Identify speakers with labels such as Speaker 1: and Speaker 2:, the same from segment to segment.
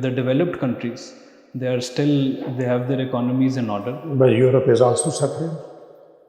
Speaker 1: The developed countries, they have their economies in order.
Speaker 2: But Europe is also suffering.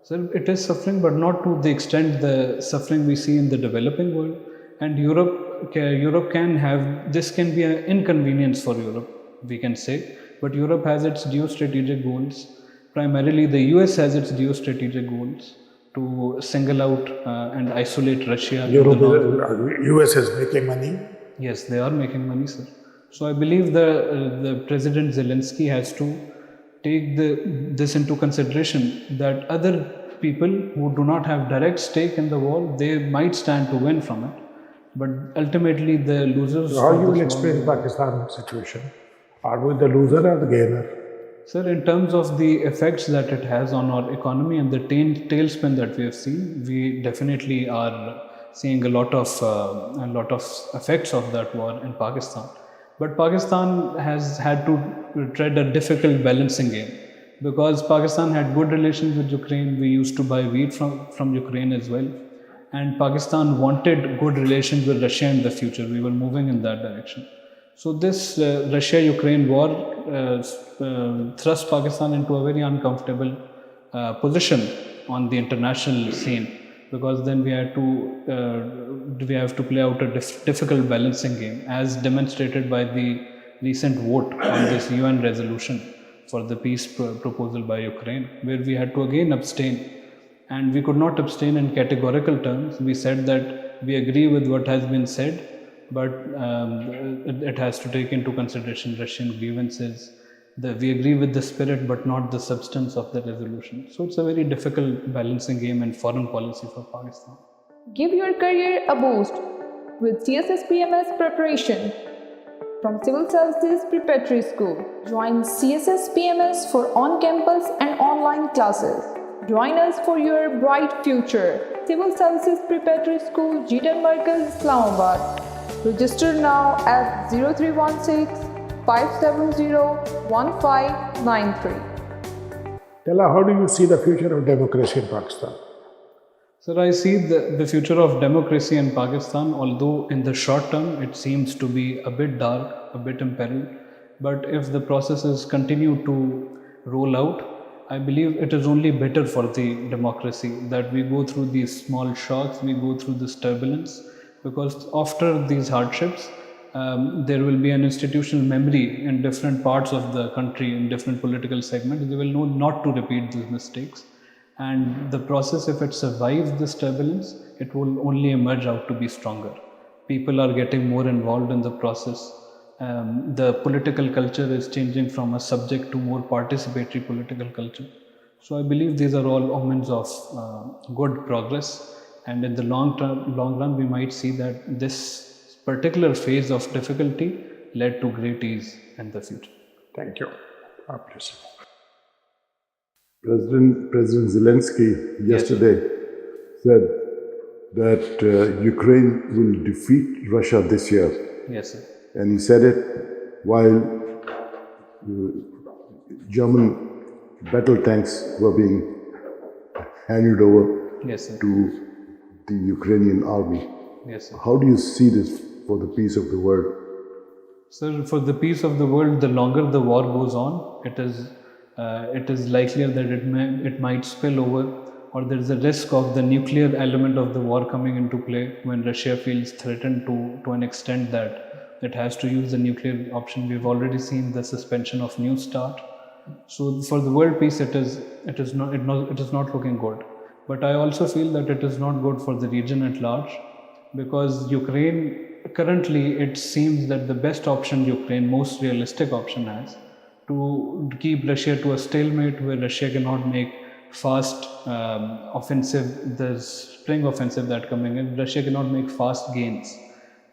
Speaker 1: So it is suffering, but not to the extent the suffering we see in the developing world. And Europe can have, this can be an inconvenience for Europe, we can say. But Europe has its geostrategic goals. Primarily, the US has its geostrategic goals to single out and isolate Russia.
Speaker 2: US is making money.
Speaker 1: Yes, they are making money, sir. So I believe the President Zelensky has to take this into consideration, that other people who do not have direct stake in the war, they might stand to win from it. But ultimately, the losers.
Speaker 2: So how you will explain Pakistan situation? Are we the loser or the gainer?
Speaker 1: Sir, in terms of the effects that it has on our economy and the tailspin that we have seen, we definitely are seeing a lot of effects of that war in Pakistan. But Pakistan has had to tread a difficult balancing game, because Pakistan had good relations with Ukraine. We used to buy wheat from Ukraine as well. And Pakistan wanted good relations with Russia in the future. We were moving in that direction. So this Russia-Ukraine war thrust Pakistan into a very uncomfortable position on the international scene, because then we have to play out a difficult balancing game, as demonstrated by the recent vote on this UN resolution for the peace proposal by Ukraine, where we had to again abstain. And we could not abstain in categorical terms. We said that we agree with what has been said, but it has to take into consideration Russian grievances. We agree with the spirit, but not the substance of the resolution. So it's a very difficult balancing game in foreign policy for Pakistan.
Speaker 3: Give your career a boost with CSS preparation from Civil Services Preparatory School. Join CSS for on-campus and online classes. Join us for your bright future. Civil Services Preparatory School, Jeetan Markaz, Islamabad. Register now at 0316 570 1593.
Speaker 2: Talha, how do you see the future of democracy in Pakistan?
Speaker 1: Sir, I see the future of democracy in Pakistan, although in the short term it seems to be a bit dark, a bit imperiled. But if the processes continue to roll out, I believe it is only better for the democracy that we go through these small shocks, we go through this turbulence, because after these hardships, there will be an institutional memory in different parts of the country, in different political segments. They will know not to repeat these mistakes. And the process, if it survives this turbulence, it will only emerge out to be stronger. People are getting more involved in the process. The political culture is changing from a subject to more participatory political culture. So I believe these are all omens of good progress. And in the long run, we might see that this particular phase of difficulty led to great ease in the future.
Speaker 2: Thank you. God bless you.
Speaker 4: President Zelensky yesterday said that Ukraine will defeat Russia this year.
Speaker 1: Yes, sir.
Speaker 4: And he said it while German battle tanks were being handed over
Speaker 1: Yes, sir.
Speaker 4: to the Ukrainian army.
Speaker 1: Yes, sir.
Speaker 4: How do you see this for the peace of the world?
Speaker 1: Sir, for the peace of the world, the longer the war goes on, it is likelier that it might spill over, or there is a risk of the nuclear element of the war coming into play when Russia feels threatened to an extent that it has to use the nuclear option. We've already seen the suspension of New START. So for the world peace, it is not looking good. But I also feel that it is not good for the region at large, because Ukraine, currently it seems that the best option Ukraine, most realistic option has, to keep Russia to a stalemate where Russia cannot make fast offensive, the spring offensive that coming in, Russia cannot make fast gains.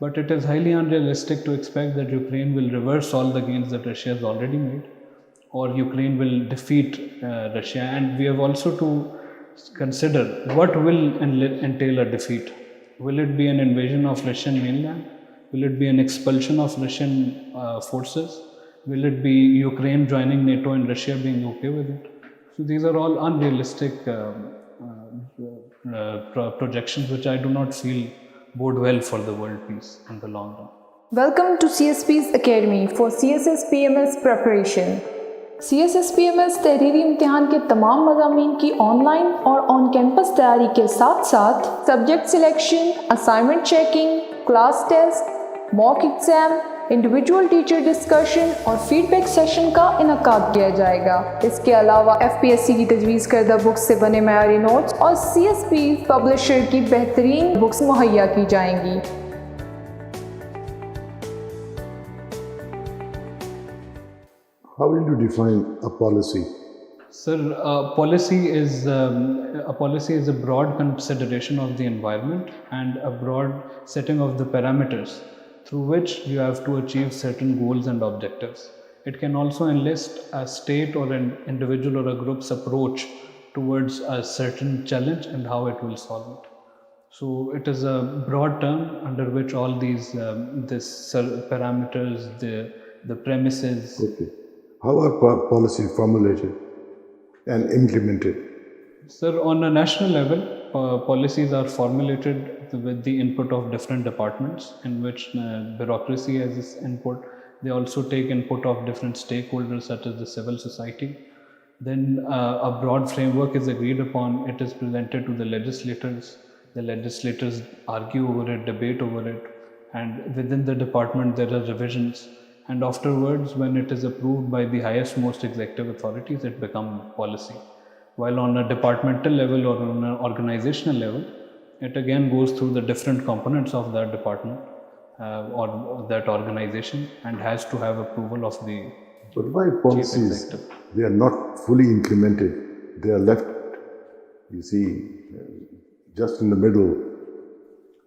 Speaker 1: But it is highly unrealistic to expect that Ukraine will reverse all the gains that Russia has already made, or Ukraine will defeat Russia. And we have also to consider what will entail a defeat. Will it be an invasion of Russian mainland? Will it be an expulsion of Russian forces? Will it be Ukraine joining NATO and Russia being okay with it? So these are all unrealistic projections which I do not feel bode well for the world peace in the long run.
Speaker 3: Welcome to CSP's Academy for CSS PMS preparation. CSS PMS तहरीरी इम्तिहान के तमाम मज़ामीन की online और on campus तैयारी के साथ साथ subject selection, assignment checking, class test, mock exam, individual teacher discussion और फीडबैक सेशन का इनकाद किया जाएगा। इसके अलावा FPSC की तजवीज़ करदा बुक्स से बने मयारी नोट्स और CSP पब्लिशर की बेहतरीन बुक्स मुहैया की जाएंगी।
Speaker 4: How will you define a policy?
Speaker 1: Sir, a policy is a broad consideration of the environment and a broad setting of the parameters through which you have to achieve certain goals and objectives. It can also enlist a state or an individual or a group's approach towards a certain challenge and how it will solve it. So it is a broad term under which all these parameters, the premises.
Speaker 4: Okay. How are policies formulated and implemented?
Speaker 1: Sir, on a national level, policies are formulated with the input of different departments, in which bureaucracy has its input. They also take input of different stakeholders such as the civil society. Then a broad framework is agreed upon. It is presented to the legislators. The legislators argue over it, debate over it, and within the department there are revisions. And afterwards, when it is approved by the highest most executive authorities, it becomes policy. While on a departmental level or on an organizational level, it again goes through the different components of that department or that organization and has to have approval of the
Speaker 4: But why policies,
Speaker 1: executive.
Speaker 4: they are not fully implemented? They are left, you see, just in the middle.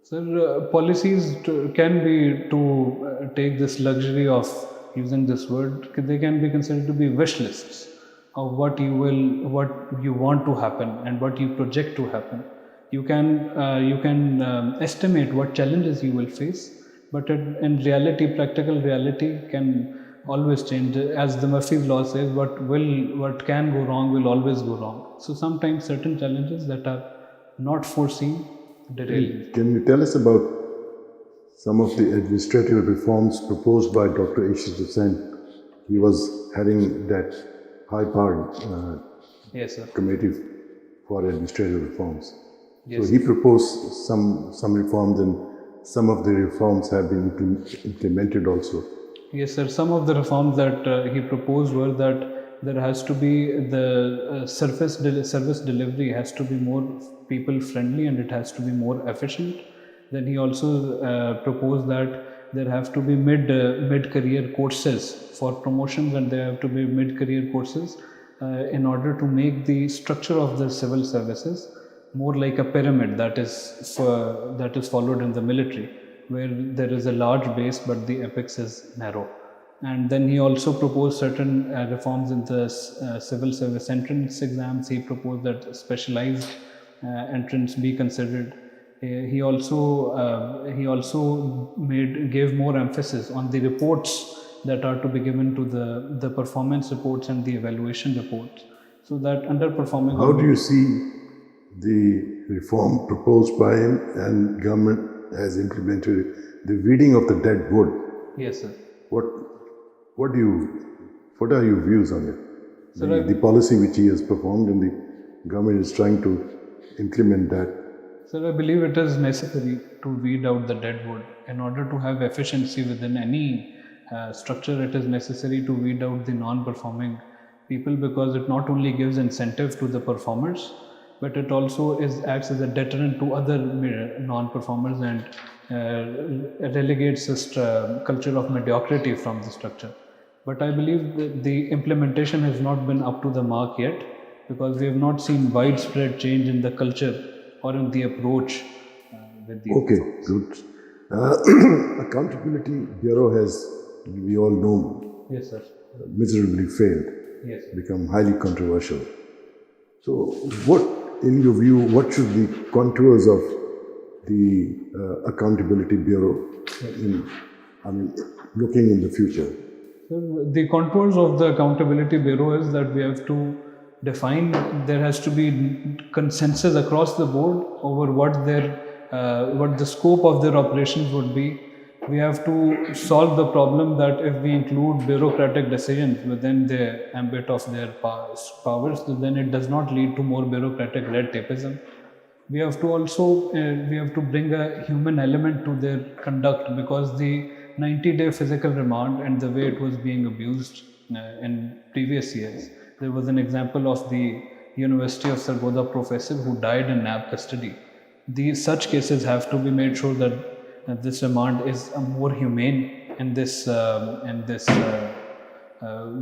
Speaker 1: Sir, policies can be, to take this luxury of using this word, they can be considered to be wish lists of what you want to happen and what you project to happen. You can estimate what challenges you will face, but in reality, practical reality can always change. As the Murphy's law says, what can go wrong will always go wrong. So sometimes certain challenges that are not foreseen derail.
Speaker 4: Can you tell us about some of the administrative reforms proposed by Dr. Ishaq Hussain? He was heading that high-powered
Speaker 1: Yes, sir.
Speaker 4: committee for administrative reforms.
Speaker 1: Yes.
Speaker 4: So he proposed some reforms, and some of the reforms have been implemented also.
Speaker 1: Yes, sir. Some of the reforms that he proposed were that there has to be the service delivery has to be more people friendly and it has to be more efficient. Then he also proposed that there have to be mid-career courses for promotions, and there have to be mid-career courses in order to make the structure of the civil services more like a pyramid that is followed in the military, where there is a large base but the apex is narrow. And then he also proposed certain reforms in the civil service entrance exams. He proposed that specialized entrance be considered. He also gave more emphasis on the reports that are to be given to the performance reports and the evaluation reports, so that underperforming.
Speaker 4: How do you see the reform proposed by him and government has implemented it? The weeding of the dead wood.
Speaker 1: Yes, sir.
Speaker 4: What are your views on it?
Speaker 1: Sir,
Speaker 4: The policy which he has performed, and the government is trying to implement that.
Speaker 1: Sir, I believe it is necessary to weed out the dead wood. In order to have efficiency within any structure, it is necessary to weed out the non-performing people, because it not only gives incentive to the performers, but it also acts as a deterrent to other non-performers and relegates this culture of mediocrity from the structure. But I believe that the implementation has not been up to the mark yet, because we have not seen widespread change in the culture or in the approach with the.
Speaker 4: Okay, good. Accountability Bureau has, we all know,
Speaker 1: Yes, sir.
Speaker 4: miserably failed,
Speaker 1: Yes.
Speaker 4: become highly controversial. So, in your view, what should be contours of the Accountability Bureau looking in the future?
Speaker 1: So the contours of the Accountability Bureau is that we have to define, there has to be consensus across the board over what the scope of their operations would be, We have to solve the problem that if we include bureaucratic decisions within the ambit of their powers, then it does not lead to more bureaucratic red tapeism. We have to also we have to bring a human element to their conduct, because the 90-day physical remand and the way it was being abused in previous years. There was an example of the University of Sargodha professor who died in NAB custody. Such cases have to be made sure that this remand is more humane in this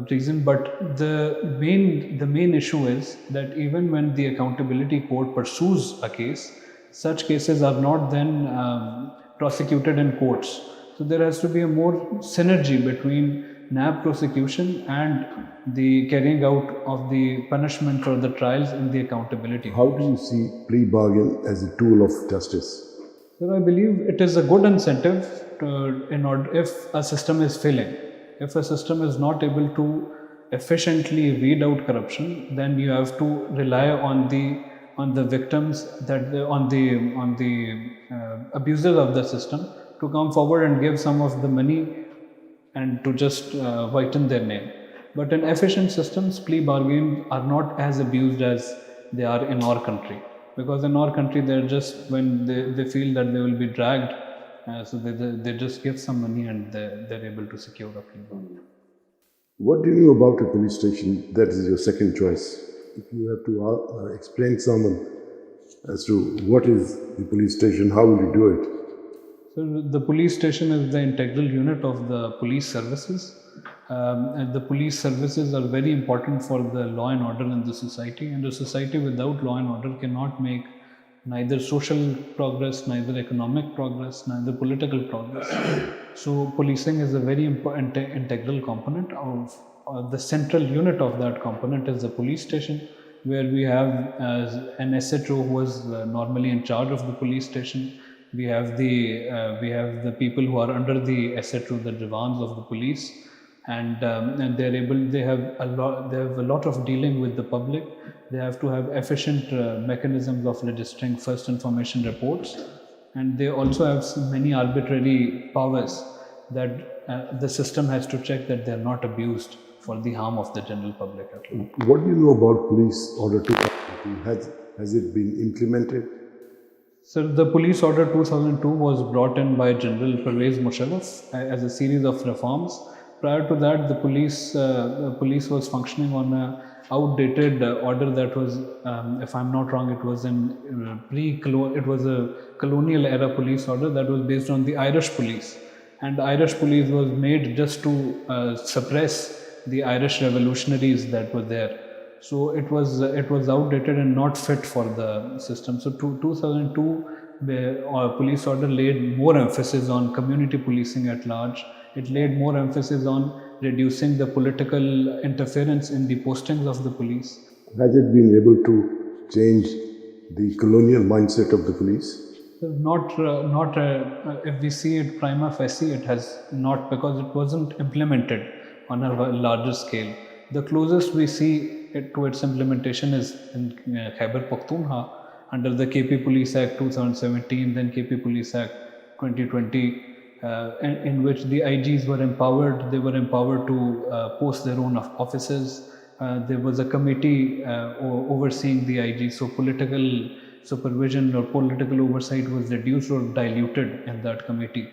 Speaker 1: reason. But the main issue is that even when the accountability court pursues a case, such cases are not then prosecuted in courts. So there has to be a more synergy between NAB prosecution and the carrying out of the punishment or the trials in the accountability.
Speaker 4: How do you see plea bargain as a tool of justice?
Speaker 1: So I believe it is a good incentive in order, if a system is failing, if a system is not able to efficiently weed out corruption, then you have to rely on the victims, on the abusers of the system, to come forward and give some of the money and to just whiten their name. But in efficient systems, plea bargains are not as abused as they are in our country. Because in our country, they're just, when they feel that they will be dragged, so they just give some money and they're able to secure a plea bargain.
Speaker 4: What do you know about a police station that is your second choice? If you have to explain someone as to what is the police station, how will you do it?
Speaker 1: So the police station is the integral unit of the police services. And the police services are very important for the law and order in the society. And a society without law and order cannot make neither social progress, neither economic progress, neither political progress. So policing is a very important integral component of the central unit of that component is the police station, where we have an SHO who is normally in charge of the police station. We have the people who are under the SHO, the Jawans of the police, and they have a lot of dealing with the public. They have to have efficient mechanisms of registering first information reports, and they also have many arbitrary powers that the system has to check that they are not abused for the harm of the general public.
Speaker 4: What do you know about Police Order 2002? Has it been implemented?
Speaker 1: So the Police Order 2002 was brought in by General Pervez Musharraf as a series of reforms. Prior to that, the police was functioning on an outdated order that was, if I'm not wrong, it was it was a colonial era police order that was based on the Irish police. And the Irish police was made just to suppress the Irish revolutionaries that were there. So it was outdated and not fit for the system. So 2002, the police order laid more emphasis on community policing at large. It laid more emphasis on reducing the political interference in the postings of the police.
Speaker 4: Has it been able to change the colonial mindset of the police?
Speaker 1: If we see it prima facie, it has not, because it wasn't implemented on a larger scale. The closest we see to its implementation is in Khyber Pakhtunkhwa under the KP Police Act 2017, then KP Police Act 2020, in which the IGs were empowered. They were empowered to post their own officers. There was a committee overseeing the IG, so political supervision or political oversight was reduced or diluted in that committee.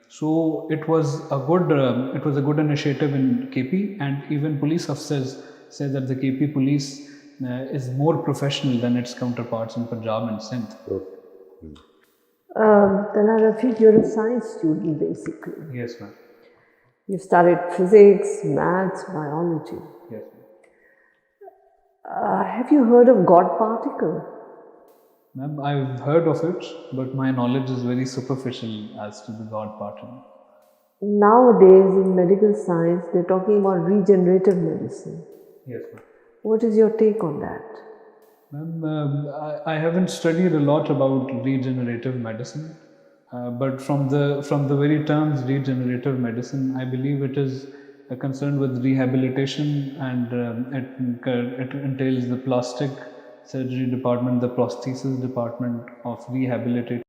Speaker 1: So it was a good initiative in KP, and even police officers say that the KP police is more professional than its counterparts in Punjab and Sindh.
Speaker 5: Talha Rafeeq, you're a science student basically.
Speaker 1: Yes, ma'am.
Speaker 5: You studied physics, maths, biology.
Speaker 1: Yes,
Speaker 5: Have you heard of God particle?
Speaker 1: ma'am. I've heard of it, but my knowledge is very superficial as to the God particle.
Speaker 5: Nowadays in medical science, they're talking about regenerative medicine.
Speaker 1: Yes, ma'am.
Speaker 5: What is your take on that?
Speaker 1: Ma'am, I haven't studied a lot about regenerative medicine, but from the very terms regenerative medicine, I believe it is concerned with rehabilitation, and it entails the plastic surgery department, the prosthesis department of rehabilitating